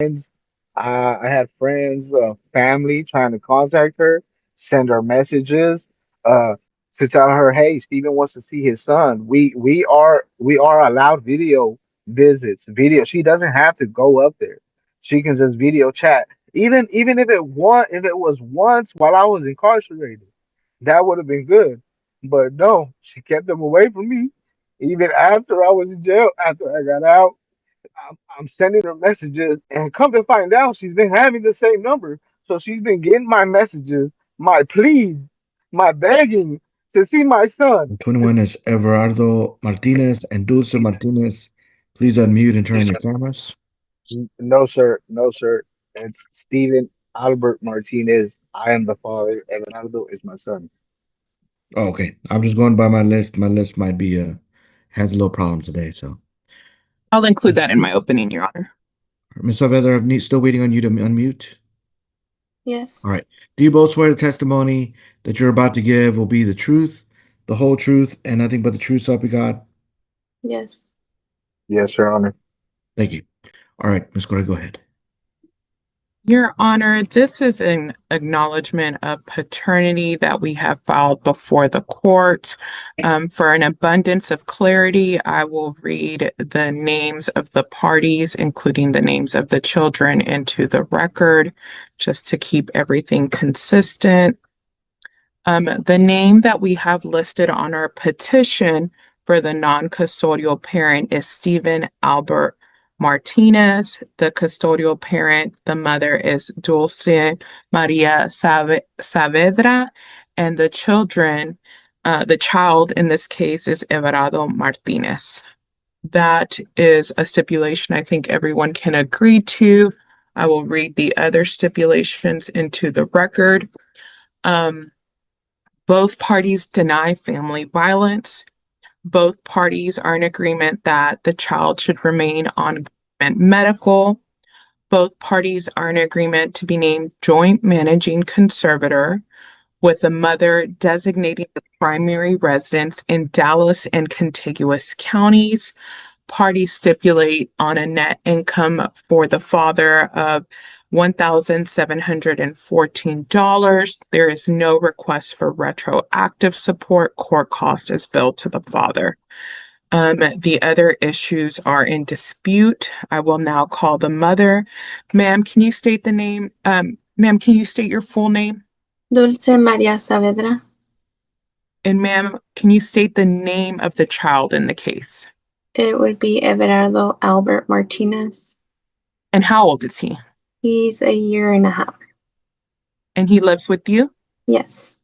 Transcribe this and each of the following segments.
I had friends, family trying to contact her, send her messages, uh, to tell her, "Hey, Steven wants to see his son." We are allowed video visits. Video. She doesn't have to go up there. She can just video chat. Even if it was once while I was incarcerated, that would have been good. But no, she kept them away from me. Even after I was in jail, after I got out. I'm sending her messages, and come to find out, she's been having the same number. So she's been getting my messages, my pleas, my begging to see my son. 21 is Everardo Martinez and Dulce Martinez. Please unmute and turn on your cameras. No, sir, no, sir. It's Stephen Albert Martinez. I am the father. Everardo is my son. Oh, okay. I'm just going by my list. My list might be has a little problems today. So, I'll include that in my opening, Your Honor. Ms. Saavedra, I'm still waiting on you to unmute. Yes. All right. Do you both swear the testimony that you're about to give will be the truth, the whole truth, and nothing but the truth, so help you God? Yes. Yes, Your Honor. Thank you. All right, Ms. Cora, go ahead. Your Honor, this is an acknowledgement of paternity that we have filed before the court. For an abundance of clarity, I will read the names of the parties, including the names of the children, into the record, just to keep everything consistent. The name that we have listed on our petition for the non-custodial parent is Stephen Albert Martinez. The custodial parent, the mother is Dulce Maria Saavedra, and the child in this case is Everardo Martinez. That is a stipulation I think everyone can agree to. I will read the other stipulations into the record. Both parties deny family violence. Both parties are in agreement that the child should remain on government medical. Both parties are in agreement to be named joint managing conservator, with the mother designating the primary residence in Dallas and contiguous counties. Parties stipulate on a net income for the father of $1,714. There is no request for retroactive support. Court cost is billed to the father. The other issues are in dispute. I will now call the mother. Ma'am, can you state the name? Ma'am, can you state your full name? Dulce Maria Saavedra. And ma'am, can you state the name of the child in the case? It would be Everardo Albert Martinez. And how old is he? He's a year and a half. And he lives with you? Yes.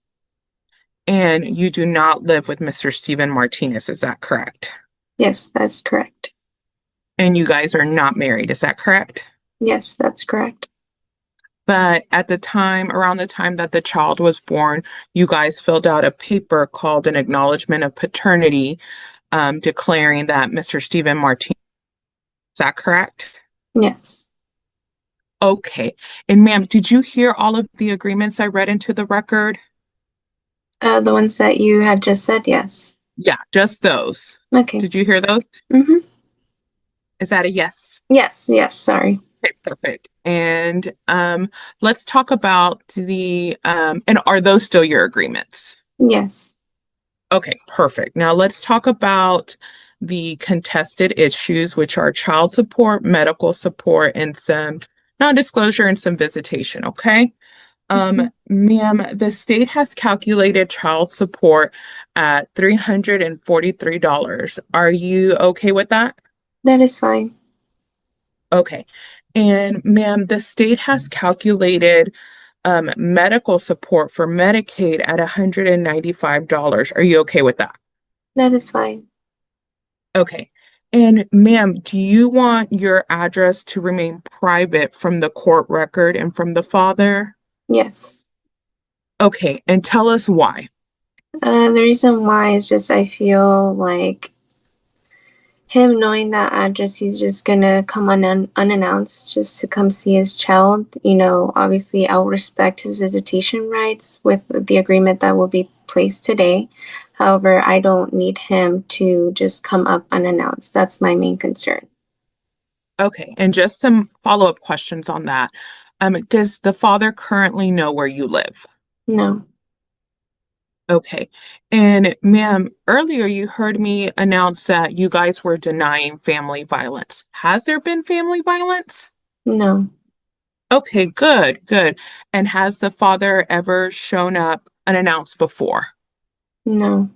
And you do not live with Mr. Stephen Martinez, is that correct? Yes, that's correct. And you guys are not married, is that correct? Yes, that's correct. But at the time, around the time that the child was born, you guys filled out a paper called an acknowledgement of paternity, declaring that Mr. Stephen Martinez, is that correct? Yes. Okay. And ma'am, did you hear all of the agreements I read into the record? The ones that you had just said, yes. Yeah, just those. Okay. Did you hear those? Mm-hmm. Is that a yes? Yes, sorry. Okay, perfect. And let's talk about and are those still your agreements? Yes. Okay, perfect. Now let's talk about the contested issues, which are child support, medical support, and some non-disclosure and some visitation, okay? Ma'am, the state has calculated child support at $343. Are you okay with that? That is fine. Okay. And ma'am, the state has calculated medical support for Medicaid at $195. Are you okay with that? That is fine. Okay. And ma'am, do you want your address to remain private from the court record and from the father? Yes. Okay. And tell us why. The reason why is just I feel like him knowing that address, he's just gonna come unannounced just to come see his child. You know, obviously I'll respect his visitation rights with the agreement that will be placed today. However, I don't need him to just come up unannounced. That's my main concern. Okay, and just some follow-up questions on that. Does the father currently know where you live? No, Okay. And ma'am, earlier you heard me announce that you guys were denying family violence. Has there been family violence? no, Okay, good, good. And has the father ever shown up unannounced before? no.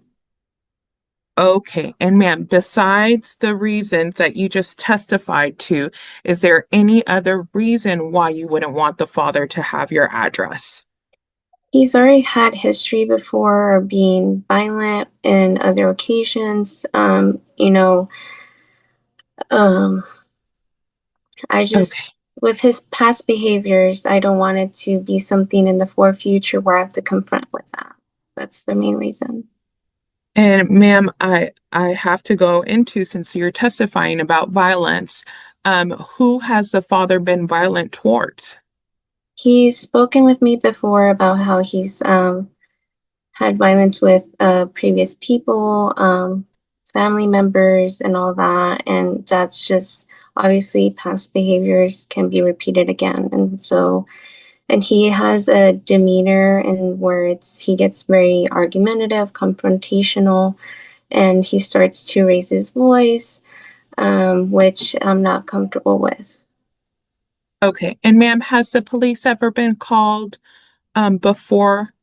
Okay. And ma'am, besides the reasons that you just testified to, is there any other reason why you wouldn't want the father to have your address? He's already had history before of being violent in other occasions. Um, I just, Okay. with his past behaviors, I don't want it to be something in the far future where I have to confront with that. That's the main reason. And ma'am, I have to go into, since you're testifying about violence, who has the father been violent towards? He's spoken with me before about how he's had violence with previous people, family members, and all that. And that's just obviously past behaviors can be repeated again. And so, and he has a demeanor and words, he gets very argumentative, confrontational, and he starts to raise his voice, which I'm not comfortable with. Okay. And ma'am, has the police ever been called before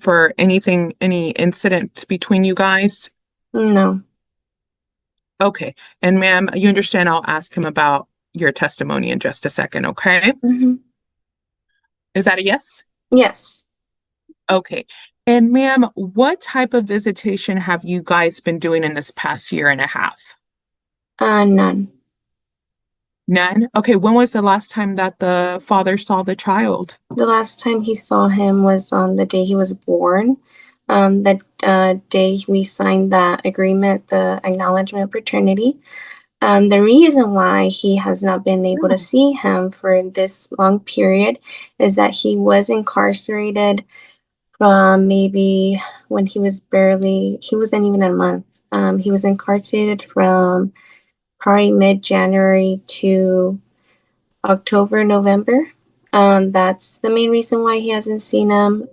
for anything, any incidents between you guys? No. Okay. And ma'am, you understand I'll ask him about your testimony in just a second, okay? Hmm. Is that a yes? Yes. Okay. And ma'am, what type of visitation have you guys been doing in this past year and a half? None. None? Okay, when was the last time that the father saw the child? The last time he saw him was on the day he was born. That day we signed that agreement, the acknowledgement of paternity. The reason why he has not been able to No. see him for this long period is that he was incarcerated from maybe when he wasn't even a month. He was incarcerated from probably mid-January to October, November. That's the main reason why he hasn't seen him.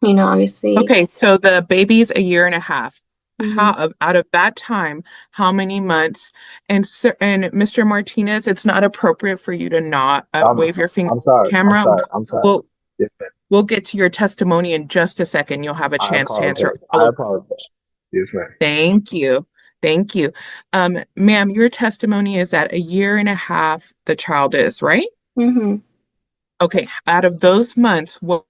Obviously. Okay, so the baby's a year and a half. Mhm. Out of that time, how many months? And sir, and Mr. Martinez, it's not appropriate for you to not I'm wave your finger I'm at the sorry. I'm camera. sorry. I'm sorry. We'll Yes, ma'am. we'll get to your testimony in just a second. You'll have a I chance to answer apologize. I all of. apologize. Yes, ma'am. Thank you. Thank you. Ma'am, your testimony is that a year and a half the child is, right? Mhm. Okay, out of those months, what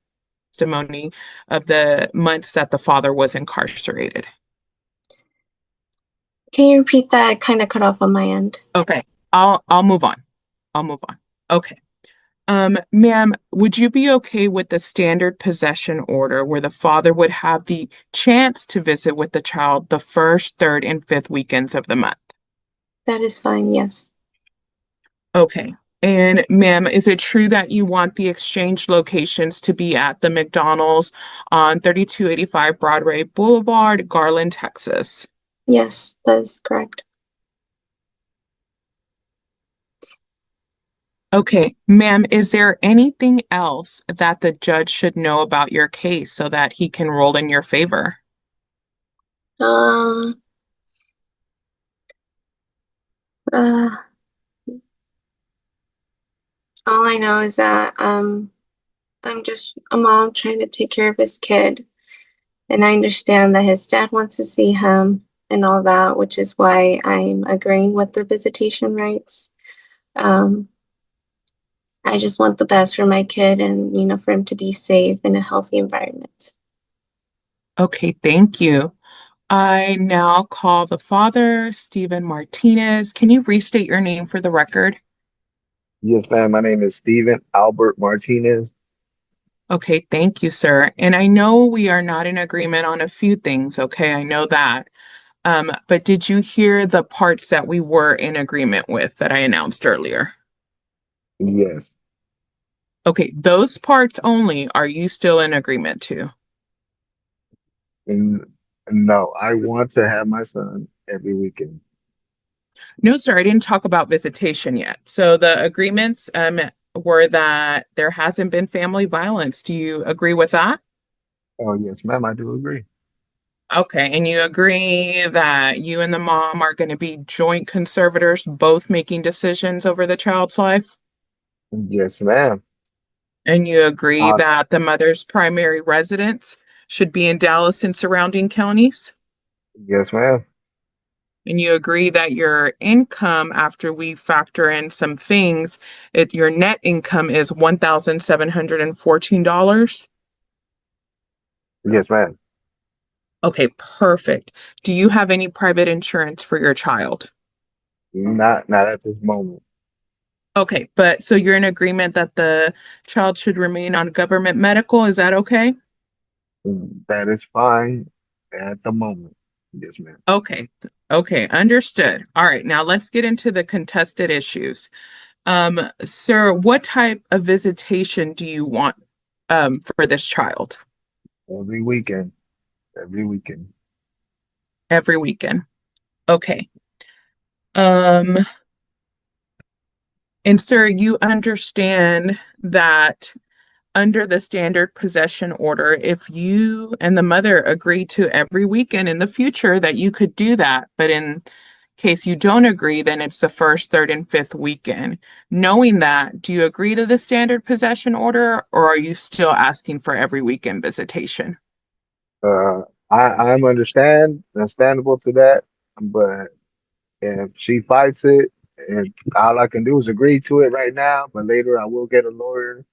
testimony of the months that the father was incarcerated? Can you repeat that? I kind of cut off on my end. Okay, I'll move on. I'll move on. Okay. Ma'am, would you be okay with the standard possession order where the father would have the chance to visit with the child the first, third, and fifth weekends of the month? That is fine. Yes. Okay. And ma'am, is it true that you want the exchange locations to be at the McDonald's on 3285 Broadway Boulevard, Garland, Texas? Yes, that is correct. Okay, ma'am, is there anything else that the judge should know about your case so that he can rule in your favor? Um. Uh. All I know is that I'm just a mom trying to take care of his kid, and I understand that his dad wants to see him and all that, which is why I'm agreeing with the visitation rights. Um. I just want the best for my kid and, for him to be safe in a healthy environment. Okay, thank you. I now call the father, Stephen Martinez. Can you restate your name for the record? Yes, ma'am. My name is Stephen Albert Martinez. Okay, thank you, sir. And I know we are not in agreement on a few things, okay? I know that. But did you hear the parts that we were in agreement with that I announced earlier? Yes. Okay, those parts only, are you still in agreement to? And no, I want to have my son every weekend. No, sir, I didn't talk about visitation yet. So the agreements were that there hasn't been family violence. Do you agree with that? Oh, yes, ma'am, I do agree. Okay, and you agree that you and the mom are going to be joint conservators, both making decisions over the child's life? Yes, ma'am. And you agree Uh, that the mother's primary residence should be in Dallas and surrounding counties? yes, ma'am. And you agree that your income, after we factor in some things, your net income is $1,714? Yes, ma'am. Okay, perfect. Do you have any private insurance for your child? Not at this moment. Okay, but so you're in agreement that the child should remain on government medical, is that okay? That is fine at the moment. Yes, ma'am. Okay, okay, understood. All right, now let's get into the contested issues. Sir, what type of visitation do you want for this child Every weekend. Every weekend. every weekend? Okay. Um, and sir, you understand that under the standard possession order, if you and the mother agree to every weekend in the future that you could do that, but in case you don't agree, then it's the first, third, and fifth weekend. Knowing that, do you agree to the standard possession order, or are you still asking for every weekend visitation? Uh, I'm understandable to that, but if she fights it, and all I can do is agree to it right now, but later I will get a lawyer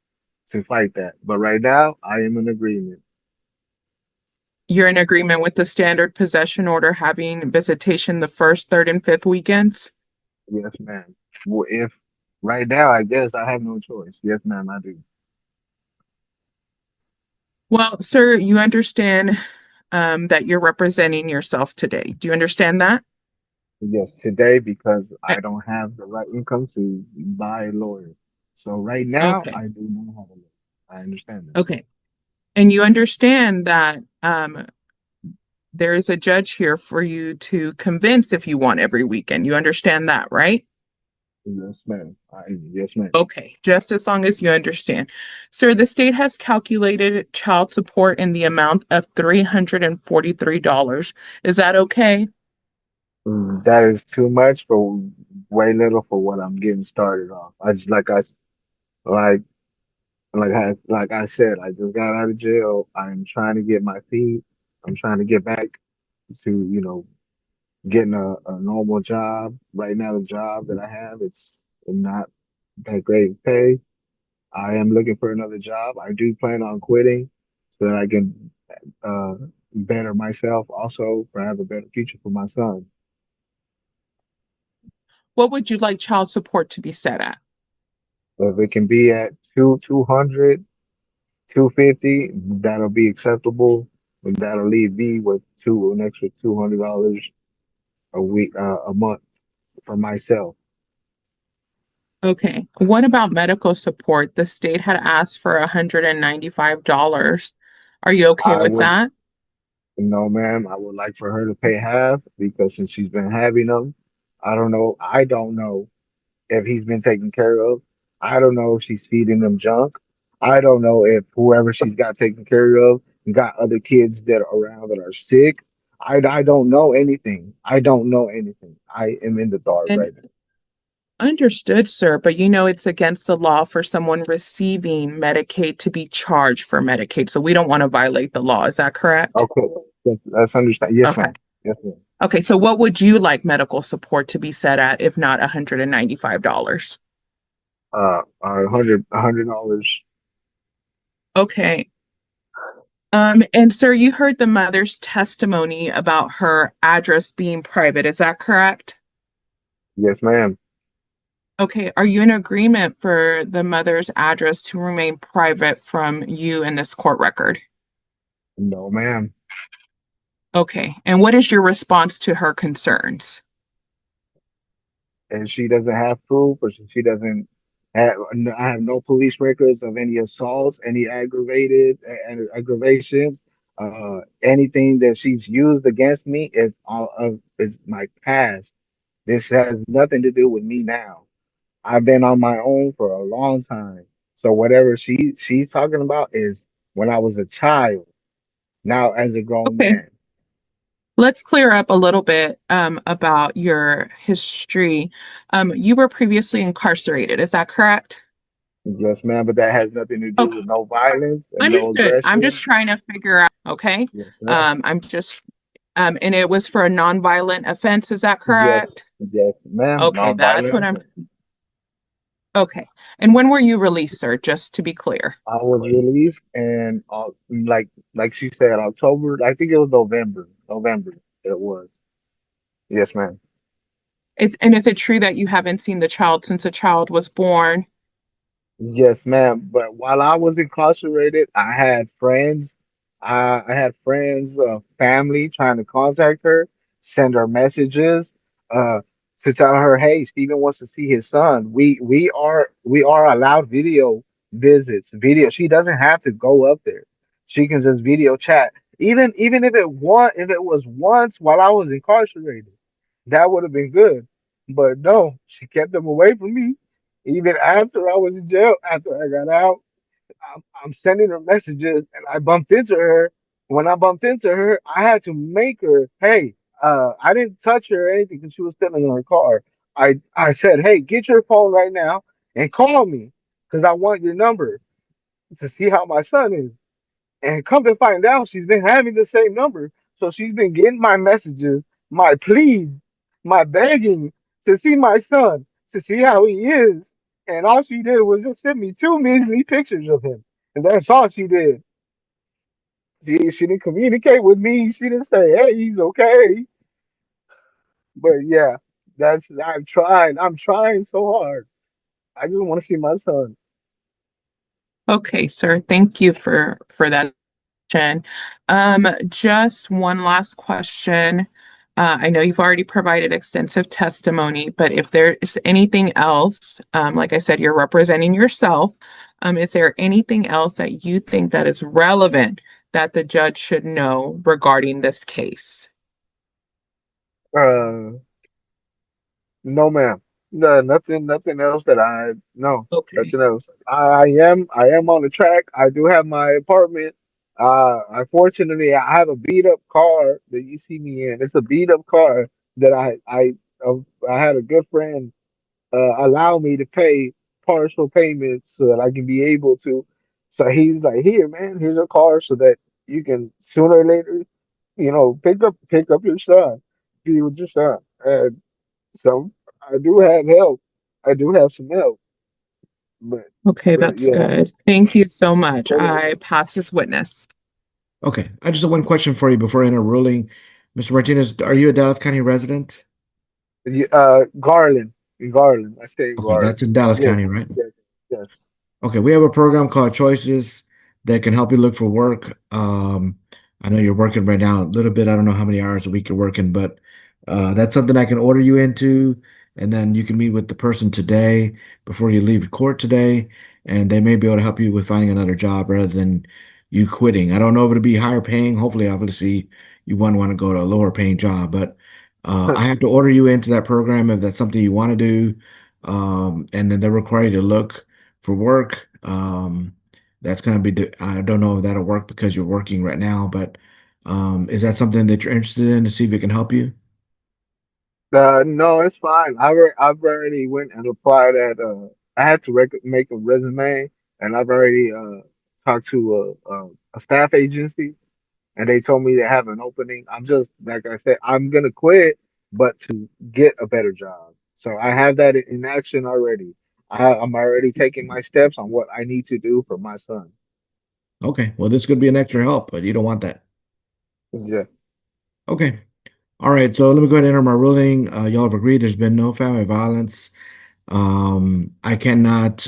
to fight that. But right now, I am in agreement. You're in agreement with the standard possession order having visitation the first, third, and fifth weekends? Yes, ma'am. Well, if right now, I guess I have no choice. Yes, ma'am, I do. Well, sir, you understand that you're representing yourself today. Do you understand that? Yes, today because Uh, I don't have the right income to buy a lawyer. So right now, Okay, I do not have a lawyer. I understand that. okay. And you understand that there is a judge here for you to convince if you want every weekend. You understand that, right? Yes, ma'am. Yes, ma'am. Okay, just as long as you understand. Sir, the state has calculated child support in the amount of $343. Is that okay? That is too much for way little for what I'm getting started off. I just like like I said, I just got out of jail. I'm trying to get my feet. I'm trying to get back to getting a normal job. Right now, the job that I have, it's not that great of pay. I am looking for another job. I do plan on quitting so that I can uh, better myself. Also, for have a better future for my son. What would you like child support to be set at? If it can be at 200, 250, that'll be acceptable. And that'll leave me with an extra $200 a week, a month for myself. Okay. What about medical support? The state had asked for $195. Are you okay I with would that? No, ma'am. I would like for her to pay half because since she's been having them, I don't know. I don't know if he's been taken care of. I don't know if she's feeding them junk. I don't know if whoever she's got taken care of got other kids that are around that are sick. I don't know anything. I don't know anything. I am in the dark And right now. understood, sir, but you know it's against the law for someone receiving Medicaid to be charged for Medicaid. So we don't want to violate the law. Is that correct? Okay, let's understand. Yes, Okay. ma'am. Yes, ma'am. Okay, so what would you like medical support to be set at if not $195? $100. Okay. And sir, you heard the mother's testimony about her address being private. Is that correct? Yes, ma'am. Okay, are you in agreement for the mother's address to remain private from you in this court record? No, ma'am. Okay, and what is your response to her concerns? And she doesn't have proof, or she doesn't have. I have no police records of any assaults, any aggravations. Anything that she's used against me is all of is my past. This has nothing to do with me now. I've been on my own for a long time. So whatever she's talking about is when I was a child, now as a grown Okay. man. Let's clear up a little bit about your history. You were previously incarcerated, is that correct? Yes, ma'am, but that has nothing to do Okay, with no violence and no understood. I'm just aggression. trying to figure out, okay? Yes, ma'am. I'm just, and it was for a nonviolent offense, is that Yes, correct? yes, ma'am. Okay, that's what Non-violent. I'm, okay. And when were you released, sir? Just to be clear. I was released and like she said, October. I think it was November. November it was. Yes, ma'am. And is it true that you haven't seen the child since the child was born? Yes, ma'am. But while I was incarcerated, I had friends. I had friends, family trying to contact her, send her messages, uh, to tell her, "Hey, Steven wants to see his son." We are allowed video visits. Video. She doesn't have to go up there. She can just video chat. Even if it was once while I was incarcerated, that would have been good. But no, she kept them away from me. Even after I was in jail, after I got out, I'm sending her messages, and I bumped into her. When I bumped into her, I had to make her, hey, I didn't touch her or anything because she was still in her car. I said, hey, get your phone right now and call me because I want your number to see how my son is. And come to find out, she's been having the same number. So she's been getting my messages, my pleas, my begging to see my son, to see how he is. And all she did was just send me two measly pictures of him. And that's all she did. She didn't communicate with me. She didn't say, hey, he's okay. But yeah, I'm trying so hard. I just want to see my son. Okay, sir. Thank you for that. Just one last question. I know you've already provided extensive testimony, but if there is anything else, like I said, you're representing yourself. Is there anything else that you think that is relevant that the judge should know regarding this case? Uh, No, ma'am. No, nothing else that I no, Okay. nothing else. I am on the track. I do have my apartment. Unfortunately, I have a beat up car that you see me in. It's a beat up car that I had a good friend allow me to pay partial payments so that I can be able to. So he's like, here, man, here's a car so that you can sooner or later, pick up your son, be with your son. So I do have help. I do have some help, but Okay, but that's yeah, good. Thank you so much. but, I pass this witness. Okay, I just have one question for you before I enter ruling. Mr. Martinez, are you a Dallas County resident? Garland, in Garland. I stay in Okay, that's Garland. in Dallas Yes, County, right? yes, yes. Okay, we have a program called Choices that can help you look for work. I know you're working right now a little bit. I don't know how many hours a week you're working, but that's something I can order you into, and then you can meet with the person today before you leave court today, and they may be able to help you with finding another job rather than you quitting. I don't know if it'll be higher paying. Hopefully, obviously, you wouldn't want to go to a lower paying job, but I have to order you into that program if that's something you want to do. And then they require you to look for work. That's going to be, I don't know if that'll work because you're working right now, but is that something that you're interested in to see if it can help you? No, it's fine. I've already went and applied at. I had to make a resume, and I've already talked to a staff agency, and they told me they have an opening. I'm just like I said, I'm gonna quit, but to get a better job. So I have that in action already. I'm already taking my steps on what I need to do for my son. Okay, well, this could be an extra help, but you don't want that. Yeah. Okay. All right, so let me go ahead and enter my ruling. Y'all have agreed there's been no family violence. I cannot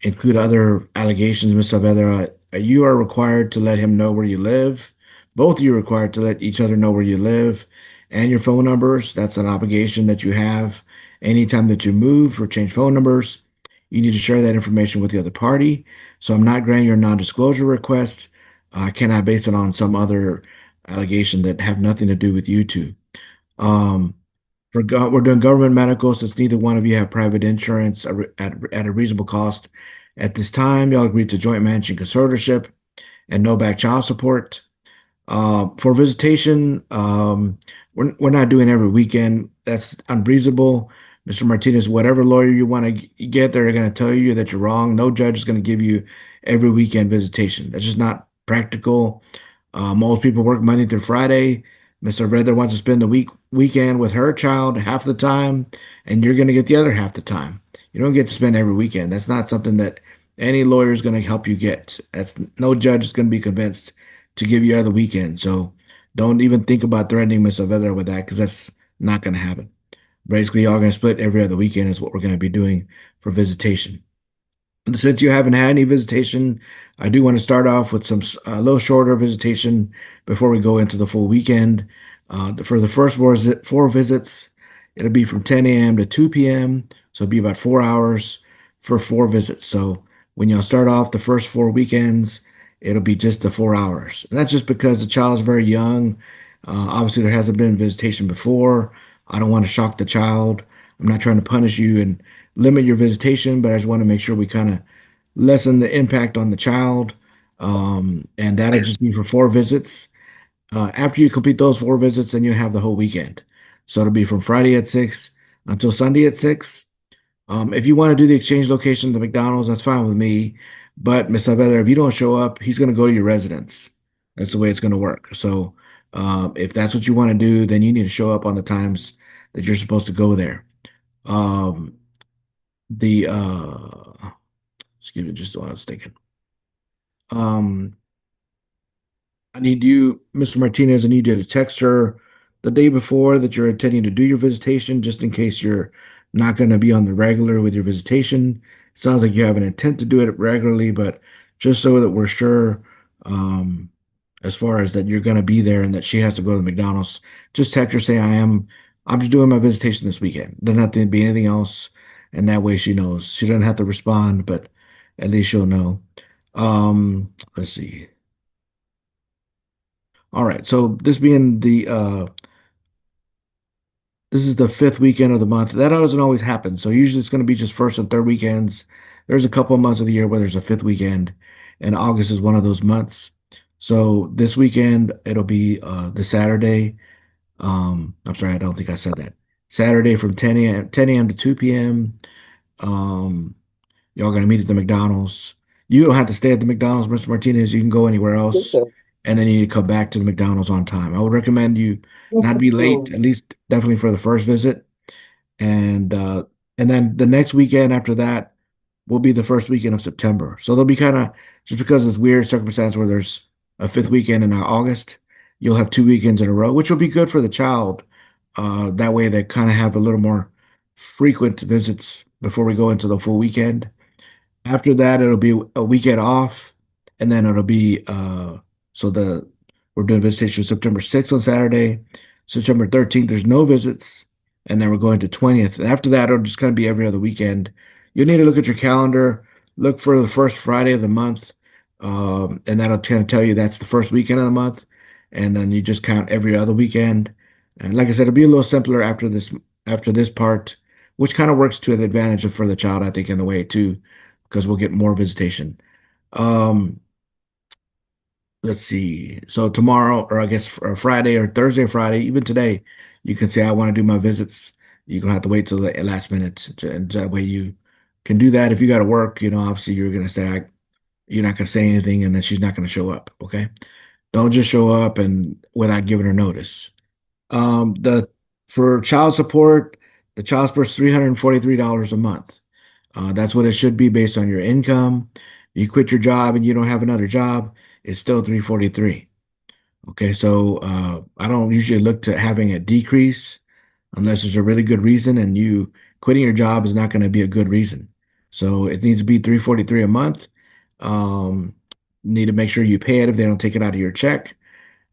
include other allegations, Ms. Saavedra. You are required to let him know where you live. Both of you are required to let each other know where you live and your phone numbers. That's an obligation that you have. Anytime that you move or change phone numbers, you need to share that information with the other party. So I'm not granting your non-disclosure request. I cannot base it on some other allegation that have nothing to do with you two. Um, We're doing government medical since neither one of you have private insurance at a reasonable cost. At this time, y'all agreed to joint managing conservatorship and no back child support. For visitation, we're not doing every weekend. That's unreasonable. Mr. Martinez, whatever lawyer you want to get, they're going to tell you that you're wrong. No judge is going to give you every weekend visitation. That's just not practical. Most people work Monday through Friday. Mr. Redler wants to spend the weekend with her child half the time, and you're going to get the other half the time. You don't get to spend every weekend. That's not something that any lawyer is going to help you get. That's no judge is going to be convinced to give you other weekend. So don't even think about threatening Mr. Vedder with that because that's not going to happen. Basically, y'all going to split every other weekend is what we're going to be doing for visitation. And since you haven't had any visitation, I do want to start off with some a little shorter visitation before we go into the full weekend. For the first four visits, it'll be from 10 a.m. to 2 p.m. So it'll be about 4 hours for 4 visits. So when y'all start off the first 4 weekends, it'll be just the 4 hours. And that's just because the child's very young. Obviously, there hasn't been visitation before. I don't want to shock the child. I'm not trying to punish you and limit your visitation, but I just want to make sure we kind of lessen the impact on the child. And that'll just be for 4 visits. After you complete those 4 visits, then you have the whole weekend. So it'll be from Friday at 6 until Sunday at 6. If you want to do the exchange location at the McDonald's, that's fine with me. But Miss Saavedra, if you don't show up, he's going to go to your residence. That's the way it's going to work. So if that's what you want to do, then you need to show up on the times that you're supposed to go there. Um, the excuse me, just what I was thinking. Um, I need you, Mr. Martinez, I need you to text her the day before that you're intending to do your visitation, just in case you're not going to be on the regular with your visitation. It sounds like you have an intent to do it regularly, but just so that we're sure, um, as far as that you're going to be there and that she has to go to the McDonald's, just text her, say, I'm just doing my visitation this weekend. Doesn't have to be anything else. And that way she knows. She doesn't have to respond, but at least she'll know. Let's see. All right, so this is the 5th weekend of the month. That doesn't always happen. So usually it's going to be just first and third weekends. There's a couple of months of the year where there's a 5th weekend, and August is one of those months. So this weekend it'll be the Saturday. I'm sorry, I don't think I said that. Saturday from 10 a.m. to 2 p.m. Um, Y'all gonna meet at the McDonald's. You don't have to stay at the McDonald's, Mr. Martinez. You can go anywhere else, and then you need to come back to the McDonald's on time. I would recommend you not be late, at least definitely for the first visit. And and then the next weekend after that will be the first weekend of September. So they'll be kind of just because it's weird circumstance where there's a 5th weekend in August, you'll have 2 weekends in a row, which will be good for the child. That way they kind of have a little more frequent visits before we go into the full weekend. After that, it'll be a weekend off, and then it'll be so the we're doing visitation September 6th on Saturday, September 13th. There's no visits, and then we're going to 20th. After that, it'll just kind of be every other weekend. You need to look at your calendar, look for the first Friday of the month, and that'll kind of tell you that's the first weekend of the month, and then you just count every other weekend. And like I said, it'll be a little simpler after this part, which kind of works to the advantage for the child, I think, in a way too because we'll get more visitation. Um, let's see. So tomorrow, or I guess or Friday or Thursday or Friday, even today, you can say I want to do my visits. You're gonna have to wait till the last minute, and that way you can do that. If you got to work, obviously you're gonna say you're not gonna say anything, and then she's not gonna show up. Okay, don't just show up and without giving her notice. The for child support, the child support is $343 a month. That's what it should be based on your income. You quit your job and you don't have another job, it's still 343. Okay, so I don't usually look to having a decrease unless there's a really good reason, and you quitting your job is not going to be a good reason. So it needs to be 343 a month. Um, Need to make sure you pay it if they don't take it out of your check.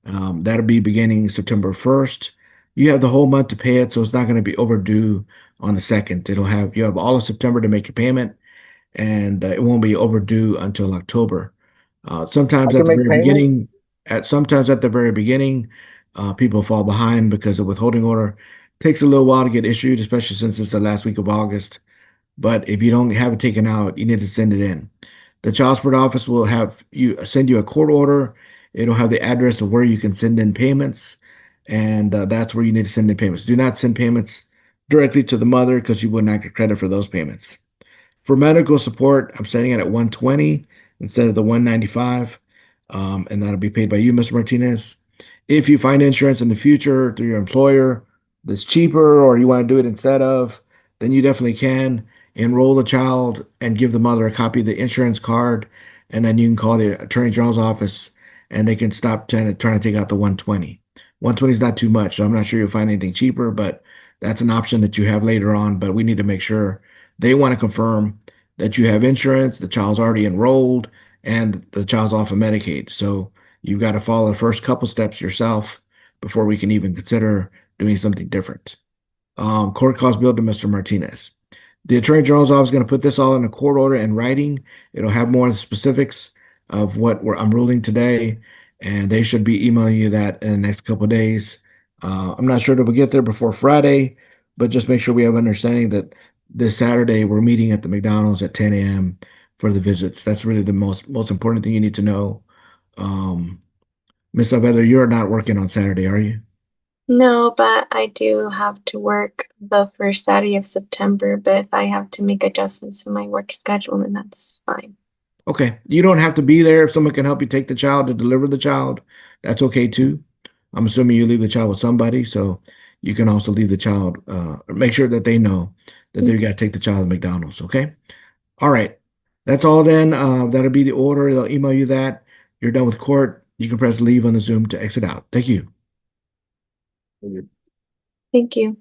That'll be beginning September 1st. You have the whole month to pay it, so it's not going to be overdue on the 2nd. You have all of September to make your payment, and it won't be overdue until October. I Sometimes at can the make very payment. beginning, sometimes at the very beginning, people fall behind because of withholding order. Takes a little while to get issued, especially since it's the last week of August. But if you don't have it taken out, you need to send it in. The child support office will have you send you a court order. It'll have the address of where you can send in payments, and that's where you need to send in payments. Do not send payments directly to the mother because you will not get credit for those payments. For medical support, I'm setting it at 120 instead of the 195, and that'll be paid by you, Mr. Martinez. If you find insurance in the future through your employer that's cheaper, or you want to do it instead of, then you definitely can enroll the child and give the mother a copy of the insurance card, and then you can call the Attorney General's office, and they can stop trying to take out the 120. 120 is not too much, so I'm not sure you'll find anything cheaper, but that's an option that you have later on. But we need to make sure they want to confirm that you have insurance, the child's already enrolled, and the child's off of Medicaid. So you've got to follow the first couple steps yourself before we can even consider doing something different. Court cost bill to Mr. Martinez. The Attorney General's office is going to put this all in a court order in writing. It'll have more specifics of what I'm ruling today, and they should be emailing you that in the next couple of days. I'm not sure if we'll get there before Friday, but just make sure we have understanding that this Saturday we're meeting at the McDonald's at 10 a.m. for the visits. That's really the most important thing you need to know. Miss Saavedra, you're not working on Saturday, are you? No, but I do have to work the first Saturday of September. But if I have to make adjustments to my work schedule, then that's fine. Okay. You don't have to be there. If someone can help you take the child to deliver the child, that's okay too. I'm assuming you leave the child with somebody, so you can also leave the child, make sure that they know that they've got to take the child to McDonald's. Okay. All right. That's all then. That'll be the order. They'll email you that. You're done with court. You can press leave on the Zoom to exit out. Thank you. Thank you.